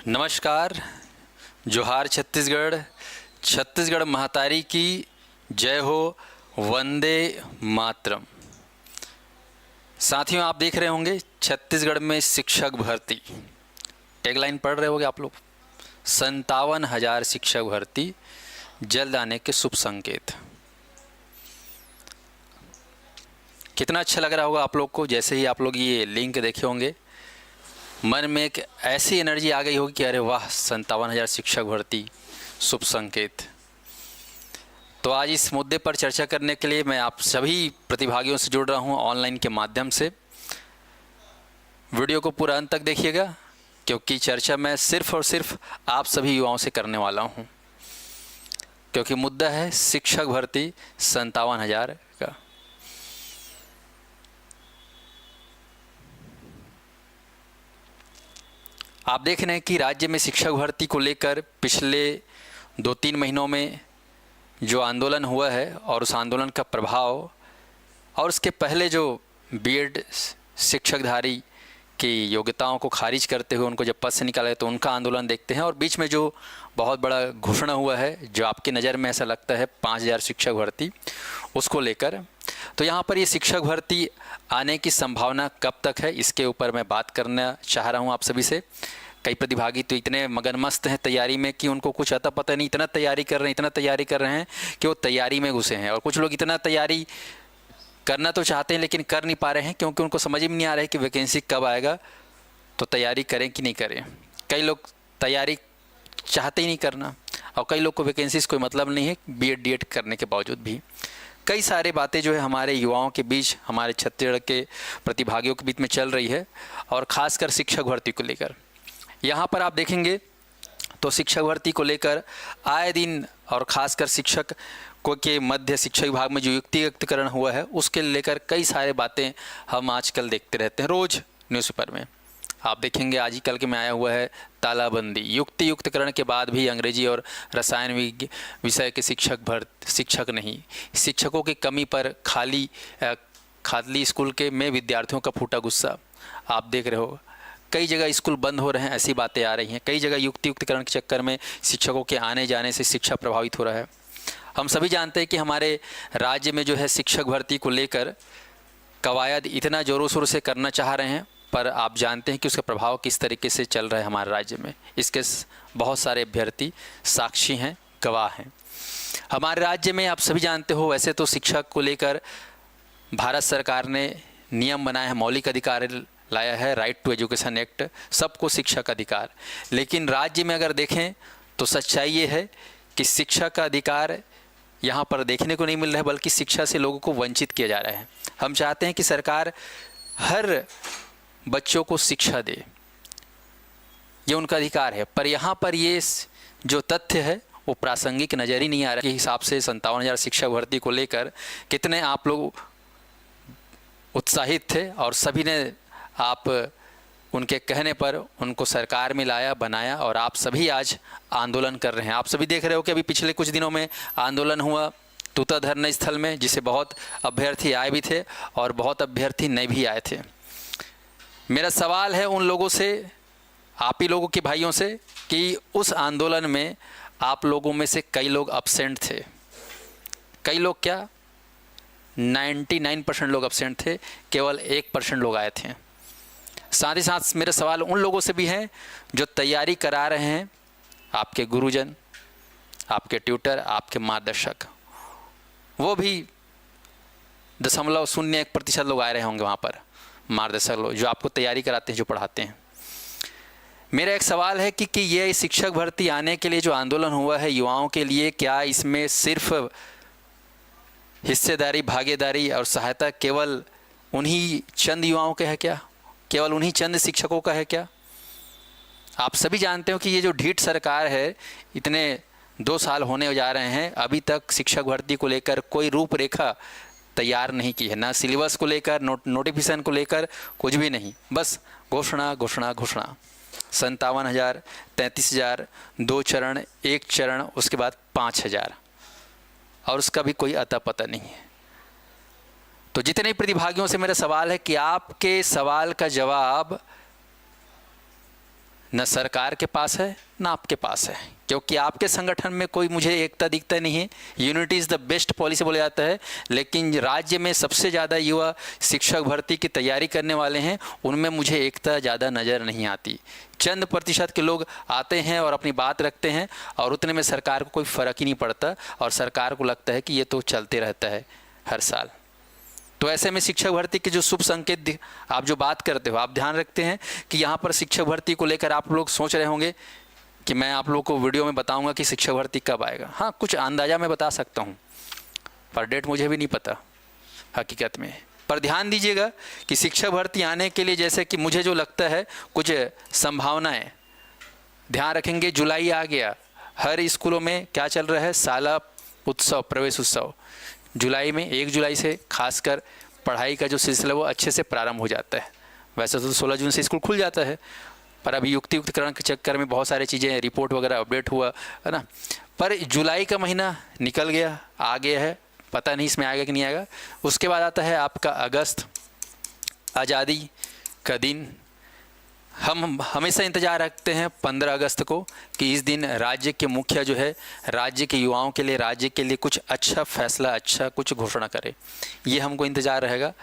नमस्कार। जोहार छत्तीसगढ़। छत्तीसगढ़ महातारी की जय हो। वंदे मातरम। साथियों, आप देख रहे होंगे छत्तीसगढ़ में शिक्षक भर्ती। टैगलाइन पढ़ रहे होंगे आप लोग। 57,000 शिक्षक भर्ती जल्द आने के शुभ संकेत। कितना अच्छा लग रहा होगा आप लोग को। जैसे ही आप लोग ये लिंक देखे होंगे, मन में एक ऐसी एनर्जी आ गई होगी कि अरे वाह, 57,000 शिक्षक भर्ती, शुभ संकेत। तो आज इस मुद्दे पर चर्चा करने के लिए मैं आप सभी प्रतिभागियों से जुड़ रहा हूं ऑनलाइन के माध्यम से। वीडियो को पूरा अंत तक देखिएगा, क्योंकि चर्चा मैं सिर्फ और सिर्फ आप सभी युवाओं से करने वाला हूं, क्योंकि मुद्दा है शिक्षक भर्ती 57,000 का। आप देख रहे हैं कि राज्य में शिक्षक भर्ती को लेकर पिछले 2-3 महीनों में जो आंदोलन हुआ है और उस आंदोलन का प्रभाव, और उसके पहले जो बीएड शिक्षकधारी की योग्यताओं को खारिज करते हुए उनको जब पद से निकाला तो उनका आंदोलन देखते हैं, और बीच में जो बहुत बड़ा घोषणा हुआ है, जो आपकी नज़र में ऐसा लगता है 5,000 शिक्षक भर्ती, उसको लेकर। तो यहाँ पर ये शिक्षक भर्ती आने की संभावना कब तक है, इसके ऊपर मैं बात करना चाह रहा हूँ आप सभी से। कई प्रतिभागी तो इतने मगनमस्त हैं तैयारी में कि उनको कुछ अता पता नहीं, इतना तैयारी कर रहे हैं कि वो तैयारी में घुसे हैं। और कुछ लोग इतना तैयारी करना तो चाहते हैं लेकिन कर नहीं पा रहे हैं, क्योंकि उनको समझ में नहीं आ रहा है कि वैकेंसी कब आएगा, तो तैयारी करें कि नहीं करें। कई लोग तैयारी चाहते ही नहीं करना, और कई लोग को वैकेंसी से कोई मतलब नहीं है बीएड डीएड करने के बावजूद भी। कई सारे बातें जो है हमारे युवाओं के बीच, हमारे छत्तीसगढ़ के प्रतिभागियों के बीच में चल रही है, और ख़ासकर शिक्षक भर्ती को लेकर। यहाँ पर आप देखेंगे तो शिक्षक भर्ती को लेकर आए दिन, और ख़ासकर शिक्षक को के मध्य शिक्षा विभाग में जो युक्तियुक्तकरण हुआ है, उसके लेकर कई सारे बातें हम आजकल देखते रहते हैं रोज़ न्यूज़पेपर में। आप देखेंगे आज ही कल के में आया हुआ है तालाबंदी। युक्तियुक्तकरण के बाद भी अंग्रेजी और रसायन विषय के शिक्षक नहीं, शिक्षकों की कमी पर खाली स्कूल के में विद्यार्थियों का फूटा गुस्सा आप देख रहे हो। कई जगह स्कूल बंद हो रहे हैं, ऐसी बातें आ रही हैं। कई जगह युक्तियुक्तकरण के चक्कर में शिक्षकों के आने जाने से शिक्षा प्रभावित हो रहा है। हम सभी जानते हैं कि हमारे राज्य में जो है शिक्षक भर्ती को लेकर कवायद इतना ज़ोरों शोरों से करना चाह रहे हैं, पर आप जानते हैं कि उसका प्रभाव किस तरीके से चल रहा है हमारे राज्य में। इसके बहुत सारे अभ्यर्थी साक्षी हैं, गवाह हैं। हमारे राज्य में आप सभी जानते हो, वैसे तो शिक्षक को लेकर भारत सरकार ने नियम बनाया है, मौलिक अधिकार लाया है, राइट टू एजुकेशन एक्ट, सबको शिक्षा का अधिकार। लेकिन राज्य में अगर देखें तो सच्चाई ये है कि शिक्षा का अधिकार यहाँ पर देखने को नहीं मिल रहा है, बल्कि शिक्षा से लोगों को वंचित किया जा रहा है। हम चाहते हैं कि सरकार हर बच्चों को शिक्षा दे, ये उनका अधिकार है, पर यहाँ पर ये जो तथ्य है वो प्रासंगिक नज़र ही नहीं आ रहा के हिसाब से 57,000 शिक्षक भर्ती को लेकर कितने आप लोग उत्साहित थे, और सभी ने आप उनके कहने पर उनको सरकार में लाया, बनाया, और आप सभी आज आंदोलन कर रहे हैं। आप सभी देख रहे हो कि अभी पिछले कुछ दिनों में आंदोलन हुआ तूता धरना स्थल में, जिसे बहुत अभ्यर्थी आए भी थे और बहुत अभ्यर्थी नहीं भी आए थे। मेरा सवाल है उन लोगों से, आप ही लोगों के भाइयों से, कि उस आंदोलन में आप लोगों में से कई लोग अब्सेंट थे। कई लोग क्या, 99% लोग अब्सेंट थे, केवल 1% लोग आए थे। साथ ही साथ मेरा सवाल उन लोगों से भी है जो तैयारी करा रहे हैं, आपके गुरुजन, आपके ट्यूटर, आपके मार्गदर्शक, वो भी 0.01% लोग आए रहे होंगे वहाँ पर, मार्गदर्शक लोग जो आपको तैयारी कराते हैं, जो पढ़ाते हैं। मेरा एक सवाल है कि ये शिक्षक भर्ती आने के लिए जो आंदोलन हुआ है युवाओं के लिए, क्या इसमें सिर्फ हिस्सेदारी, भागीदारी और सहायता केवल उन्हीं चंद युवाओं के है क्या? केवल उन्हीं चंद शिक्षकों का है क्या? आप सभी जानते हो कि ये जो ढीठ सरकार है, इतने 2 साल होने जा रहे हैं, अभी तक शिक्षक भर्ती को लेकर कोई रूपरेखा तैयार नहीं की है, ना सिलेबस को लेकर, नोटिफिकेशन को लेकर, कुछ भी नहीं। बस घोषणा घोषणा घोषणा। 57,000, 33,000, 2 चरण, 1 चरण, उसके बाद 5,000, और उसका भी कोई अता पता नहीं है। तो जितने प्रतिभागियों से मेरा सवाल है कि आपके सवाल का जवाब न सरकार के पास है न आपके पास है, क्योंकि आपके संगठन में कोई मुझे एकता दिखता नहीं है। Unity is the best policy बोला जाता है, लेकिन राज्य में सबसे ज़्यादा युवा शिक्षक भर्ती की तैयारी करने वाले हैं, उनमें मुझे एकता ज़्यादा नज़र नहीं आती। चंद प्रतिशत के लोग आते हैं और अपनी बात रखते हैं, और उतने में सरकार को कोई फ़र्क ही नहीं पड़ता, और सरकार को लगता है कि ये तो चलते रहता है हर साल। तो ऐसे में शिक्षक भर्ती के जो शुभ संकेत आप जो बात करते हो, आप ध्यान रखते हैं कि यहाँ पर शिक्षक भर्ती को लेकर आप लोग सोच रहे होंगे कि मैं आप लोगों को वीडियो में बताऊंगा कि शिक्षक भर्ती कब आएगा। हाँ, कुछ अंदाज़ा मैं बता सकता हूँ, पर डेट मुझे भी नहीं पता हकीकत में। पर ध्यान दीजिएगा कि शिक्षक भर्ती आने के लिए जैसे कि मुझे जो लगता है कुछ संभावनाएँ, ध्यान रखेंगे। जुलाई आ गया, हर स्कूलों में क्या चल रहा है, साला उत्सव, प्रवेश उत्सव। जुलाई में 1 जुलाई से खासकर पढ़ाई का जो सिलसिला वो अच्छे से प्रारंभ हो जाता है। वैसे तो 16 जून से स्कूल खुल जाता है, पर अभी युक्तियुक्तकरण के चक्कर में बहुत सारी चीज़ें, रिपोर्ट वगैरह अपडेट हुआ है ना। पर जुलाई का महीना निकल गया, आ गया है, पता नहीं इसमें आएगा कि नहीं आएगा। उसके बाद आता है आपका अगस्त, आज़ादी का दिन। हम हमेशा इंतज़ार रखते हैं 15 अगस्त को कि इस दिन राज्य के मुखिया जो है राज्य के युवाओं के लिए, राज्य के लिए कुछ अच्छा फैसला, अच्छा कुछ घोषणा करे, ये हमको इंतज़ार रहेगा।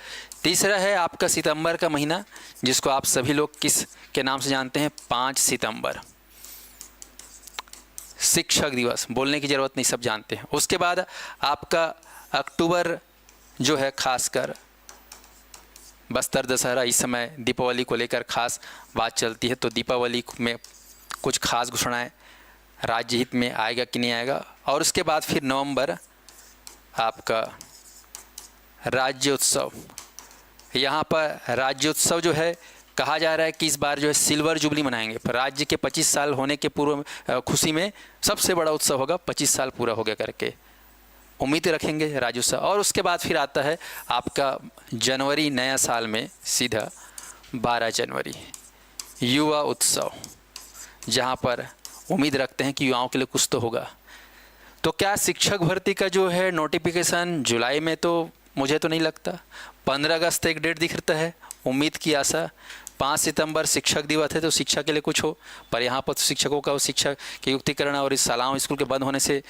तीसरा है आपका सितंबर का महीना, जिसको आप सभी लोग किस के नाम से जानते हैं, 5 सितंबर, शिक्षक दिवस, बोलने की ज़रूरत नहीं, सब जानते हैं। उसके बाद आपका अक्टूबर जो है, खासकर बस्तर दशहरा, इस समय दीपावली को लेकर खास बात चलती है, तो दीपावली में कुछ खास घोषणाएं राज्य हित में आएगा कि नहीं आएगा। और उसके बाद फिर नवंबर आपका राज्योत्सव। यहाँ पर राज्योत्सव जो है, कहा जा रहा है कि इस बार जो है सिल्वर जुबली मनाएंगे, पर राज्य के 25 साल होने के पूर्व खुशी में सबसे बड़ा उत्सव होगा, 25 साल पूरा हो गया करके उम्मीद रखेंगे राज्योत्सव। और उसके बाद फिर आता है आपका जनवरी, नया साल में सीधा 12 जनवरी युवा उत्सव, जहाँ पर उम्मीद रखते हैं कि युवाओं के लिए कुछ तो होगा। तो क्या शिक्षक भर्ती का जो है नोटिफिकेशन जुलाई में, तो मुझे तो नहीं लगता। 15 अगस्त एक डेट दिखता है, उम्मीद की आशा। 5 सितंबर शिक्षक दिवस है, तो शिक्षा के लिए कुछ हो, पर यहाँ पर तो शिक्षकों का, शिक्षक के युक्तिकरण और इस शालाओं स्कूल के बंद होने से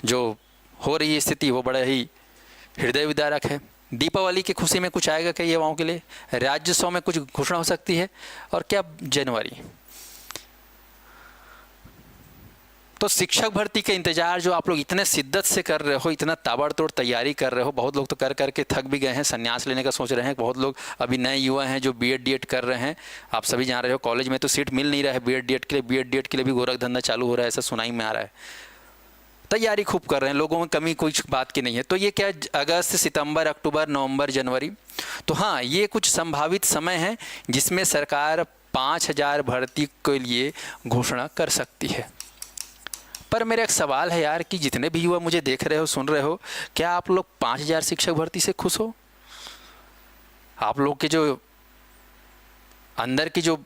जो हो रही है स्थिति, वो बड़ा ही हृदय विदारक है। दीपावली की खुशी में कुछ आएगा क्या युवाओं के लिए, राज्योत्सव में कुछ घोषणा हो सकती है, और क्या जनवरी। तो शिक्षक भर्ती के इंतजार जो आप लोग इतने शिद्दत से कर रहे हो, इतना ताबड़तोड़ तैयारी कर रहे हो, बहुत लोग तो कर करके थक भी गए हैं, संन्यास लेने का सोच रहे हैं। बहुत लोग अभी नए युवा हैं जो बीएड डीएड कर रहे हैं। आप सभी जान रहे हो कॉलेज में तो सीट मिल नहीं रहा है बीएड डीएड के लिए, बीएड डीएड के लिए भी गोरख धंधा चालू हो रहा है, ऐसा सुनाई में आ रहा है। तैयारी खूब कर रहे हैं, लोगों में कमी कुछ बात की नहीं है। तो ये क्या अगस्त, सितंबर, अक्टूबर, नवंबर, जनवरी, तो हाँ, ये कुछ संभावित समय है जिसमें सरकार 5000 भर्ती के लिए घोषणा कर सकती है। पर मेरा एक सवाल है यार, कि जितने भी युवा मुझे देख रहे हो, सुन रहे हो, क्या आप लोग 5000 शिक्षक भर्ती से खुश हो? आप लोग के जो अंदर की जो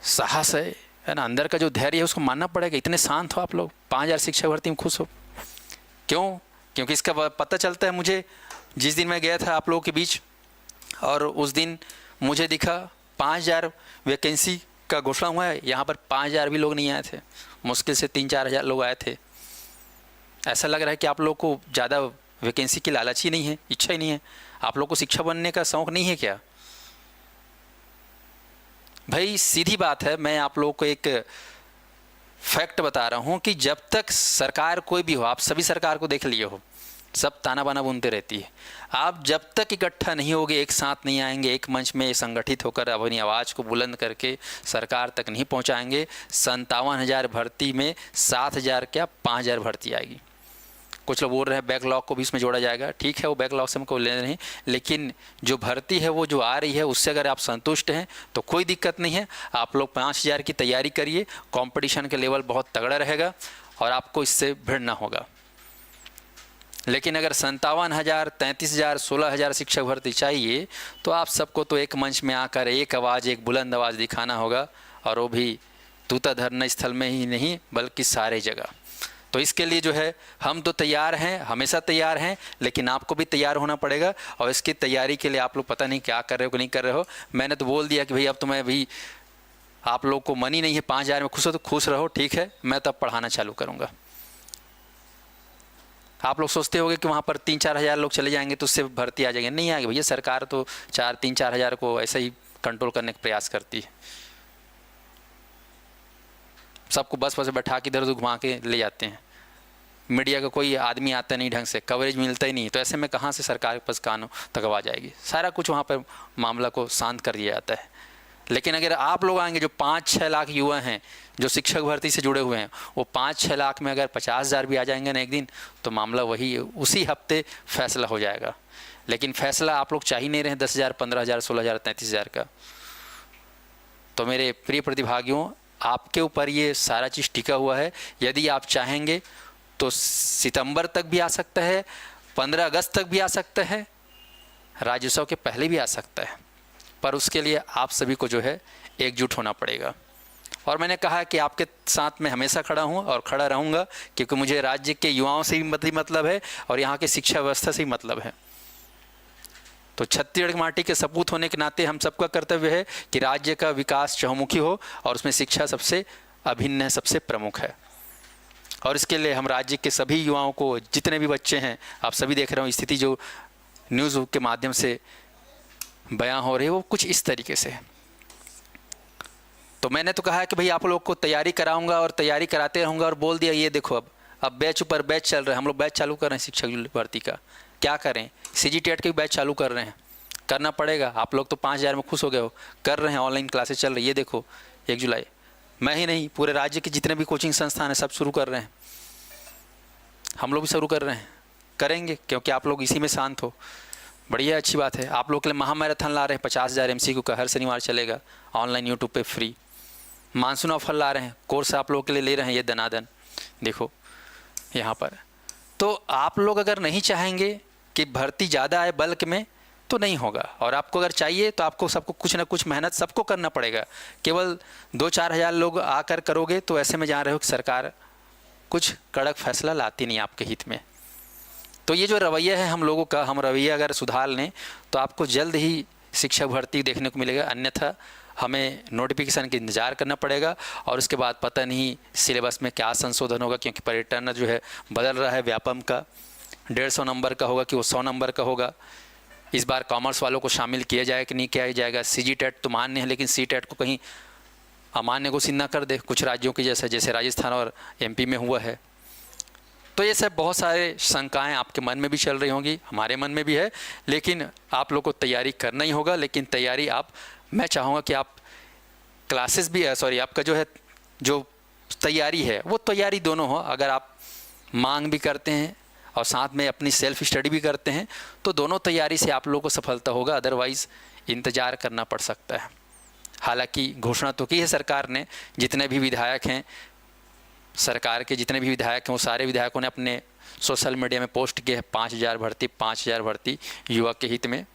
साहस है ना, अंदर का जो धैर्य है, उसको मानना पड़ेगा। इतने शांत हो आप लोग, 5000 शिक्षक भर्ती में खुश हो, क्यों? क्योंकि इसका पता चलता है मुझे, जिस दिन मैं गया था आप लोगों के बीच, और उस दिन मुझे दिखा 5000 वैकेंसी का घोषणा हुआ है, यहाँ पर 5000 भी लोग नहीं आए थे, मुश्किल से 3-4 हज़ार लोग आए थे। ऐसा लग रहा है कि आप लोग को ज़्यादा वैकेंसी की लालच ही नहीं है, इच्छा ही नहीं है। आप लोग को शिक्षक बनने का शौक़ नहीं है क्या? भाई सीधी बात है, मैं आप लोगों को एक फैक्ट बता रहा हूँ कि जब तक सरकार कोई भी हो, आप सभी सरकार को देख लिए हो, सब ताना बाना बुनते रहती है। आप जब तक इकट्ठा नहीं होगे, एक साथ नहीं आएंगे, एक मंच में संगठित होकर अपनी आवाज़ को बुलंद करके सरकार तक नहीं पहुँचाएंगे, 57,000 भर्ती में 7,000 क्या 5,000 भर्ती आएगी। कुछ लोग बोल रहे हैं बैकलॉग को भी इसमें जोड़ा जाएगा, ठीक है, वो बैकलॉग से हमको लेना नहीं, लेकिन जो भर्ती है वो जो आ रही है उससे अगर आप संतुष्ट हैं तो कोई दिक्कत नहीं है। आप लोग 5000 की तैयारी करिए, कंपटीशन का लेवल बहुत तगड़ा रहेगा और आपको इससे भिड़ना होगा। लेकिन अगर 57,000, 33,000, 16,000 शिक्षक भर्ती चाहिए तो आप सबको तो एक मंच में आकर एक आवाज़, एक बुलंद आवाज़ दिखाना होगा, और वो भी तूता धरना स्थल में ही नहीं बल्कि सारे जगह। तो इसके लिए जो है हम तो तैयार हैं, हमेशा तैयार हैं, लेकिन आपको भी तैयार होना पड़ेगा। और इसकी तैयारी के लिए आप लोग पता नहीं क्या कर रहे हो कि नहीं कर रहे हो। मैंने तो बोल दिया कि भाई अब तो मैं भी आप लोग को मनी नहीं है, 5,000 में खुश हो तो खुश रहो, ठीक है, मैं तब पढ़ाना चालू करूँगा। आप लोग सोचते होंगे कि वहाँ पर 3-4 हज़ार लोग चले जाएंगे तो उससे भर्ती आ जाएंगे, नहीं आएंगे भैया। सरकार तो 3-4 हज़ार को ऐसे ही कंट्रोल करने का प्रयास करती है। सबको बस बस बैठा के इधर उधर घुमा के ले जाते हैं। मीडिया का कोई आदमी आता नहीं ढंग से, कवरेज मिलता ही नहीं, तो ऐसे में कहाँ से सरकार के पास कानून तक आ जाएगी। सारा कुछ वहाँ पर मामला को शांत कर दिया जाता है। लेकिन अगर आप लोग आएंगे, जो 5-6 लाख युवा हैं जो शिक्षक भर्ती से जुड़े हुए हैं, वो 5-6 लाख में अगर 50,000 भी आ जाएंगे ना एक दिन, तो मामला वही उसी हफ्ते फैसला हो जाएगा। लेकिन फैसला आप लोग चाह ही नहीं रहे 10,000, 15,000, 16,000, 33,000 का। तो मेरे प्रिय प्रतिभागियों, आपके ऊपर ये सारा चीज़ टिका हुआ है। यदि आप चाहेंगे तो सितंबर तक भी आ सकता है, 15 अगस्त तक भी आ सकता है, राज्योत्सव के पहले भी आ सकता है। पर उसके लिए आप सभी को जो है एकजुट होना पड़ेगा। और मैंने कहा कि आपके साथ मैं हमेशा खड़ा हूँ और खड़ा रहूँगा, क्योंकि मुझे राज्य के युवाओं से भी मतलब है और यहाँ के शिक्षा व्यवस्था से भी मतलब है। तो छत्तीसगढ़ की माटी के सपूत होने के नाते हम सबका कर्तव्य है कि राज्य का विकास चहुमुखी हो और उसमें शिक्षा सबसे अभिन्न है, सबसे प्रमुख है। और इसके लिए हम राज्य के सभी युवाओं को, जितने भी बच्चे हैं, आप सभी देख रहे हो स्थिति जो न्यूज़ के माध्यम से बयां हो रही है वो कुछ इस तरीके से है। तो मैंने तो कहा है कि भाई आप लोग को तैयारी कराऊंगा और तैयारी कराते रहूँगा, और बोल दिया ये देखो अब बैच ऊपर बैच चल रहा है। हम लोग बैच चालू कर रहे हैं शिक्षक भर्ती का। क्या करें, CGTET के भी बैच चालू कर रहे हैं, करना पड़ेगा। आप लोग तो 5,000 में खुश हो गए हो, कर रहे हैं, ऑनलाइन क्लासेस चल रही है। ये देखो 1 जुलाई, मैं ही नहीं पूरे राज्य के जितने भी कोचिंग संस्थान हैं सब शुरू कर रहे हैं। हम लोग भी शुरू कर रहे हैं, करेंगे, क्योंकि आप लोग इसी में शांत हो। बढ़िया, अच्छी बात है। आप लोग के लिए महामैराथन ला रहे हैं, 50,000 MCQ का, हर शनिवार चलेगा ऑनलाइन यूट्यूब पे फ्री। मानसून ऑफर ला रहे हैं, कोर्स आप लोग के लिए ले रहे हैं, ये दनादन देखो यहाँ पर। तो आप लोग अगर नहीं चाहेंगे कि भर्ती ज़्यादा आए बल्क में, तो नहीं होगा। और आपको अगर चाहिए तो आपको सबको कुछ ना कुछ मेहनत सबको करना पड़ेगा। केवल 2-4 हज़ार लोग आकर करोगे तो ऐसे में जान रहे हो कि सरकार कुछ कड़क फैसला लाती नहीं आपके हित में। तो ये जो रवैया है हम लोगों का, हम रवैया अगर सुधार लें तो आपको जल्द ही शिक्षक भर्ती देखने को मिलेगा। अन्यथा हमें नोटिफिकेशन का इंतज़ार करना पड़ेगा, और उसके बाद पता नहीं सिलेबस में क्या संशोधन होगा, क्योंकि पैटर्न जो है बदल रहा है। व्यापम का 150 नंबर का होगा कि वो 100 नंबर का होगा। इस बार कॉमर्स वालों को शामिल किया जाए कि नहीं किया जाएगा। CGTET तो मान्य है, लेकिन CTET को कहीं अमान्य घोषित ना कर दे कुछ राज्यों की, जैसे राजस्थान और MP में हुआ है। तो ये सब बहुत सारे शंकाएं आपके मन में भी चल रही होंगी, हमारे मन में भी है। लेकिन आप लोग को तैयारी करना ही होगा। लेकिन तैयारी मैं चाहूँगा कि आप क्लासेस भी आपका जो तैयारी है वो तैयारी दोनों हो। अगर आप मांग भी करते हैं और साथ में अपनी सेल्फ स्टडी भी करते हैं तो दोनों तैयारी से आप लोगों को सफलता होगा। अदरवाइज़ इंतज़ार करना पड़ सकता है। हालांकि घोषणा तो की है सरकार ने, जितने भी विधायक हैं, सरकार के जितने भी विधायक हैं, वो सारे विधायकों ने अपने सोशल मीडिया में पोस्ट किए हैं 5,000 भर्ती युवा के हित में।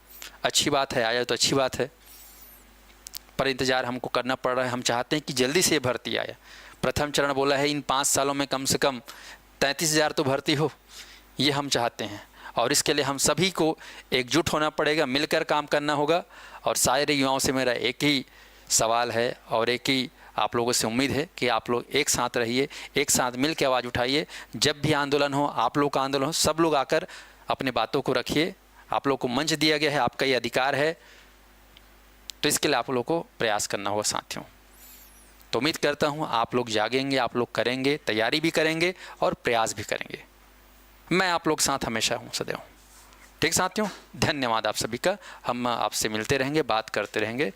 अच्छी बात है, आया तो अच्छी बात है, पर इंतज़ार हमको करना पड़ रहा है। हम चाहते हैं कि जल्दी से भर्ती आए। प्रथम चरण बोला है इन 5 सालों में कम से कम 33,000 तो भर्ती हो, ये हम चाहते हैं। और इसके लिए हम सभी को एकजुट होना पड़ेगा, मिलकर काम करना होगा। और सारे युवाओं से मेरा एक ही सवाल है और एक ही आप लोगों से उम्मीद है कि आप लोग एक साथ रहिए, एक साथ मिल के आवाज़ उठाइए। जब भी आंदोलन हो, आप लोग का आंदोलन हो, सब लोग आकर अपने बातों को रखिए। आप लोग को मंच दिया गया है, आपका ये अधिकार है, तो इसके लिए आप लोग को प्रयास करना होगा साथियों। तो उम्मीद करता हूँ आप लोग जागेंगे, आप लोग करेंगे, तैयारी भी करेंगे और प्रयास भी करेंगे। मैं आप लोग साथ हमेशा हूँ, सदैव। ठीक साथियों, धन्यवाद आप सभी का। हम आपसे मिलते रहेंगे, बात करते रहेंगे।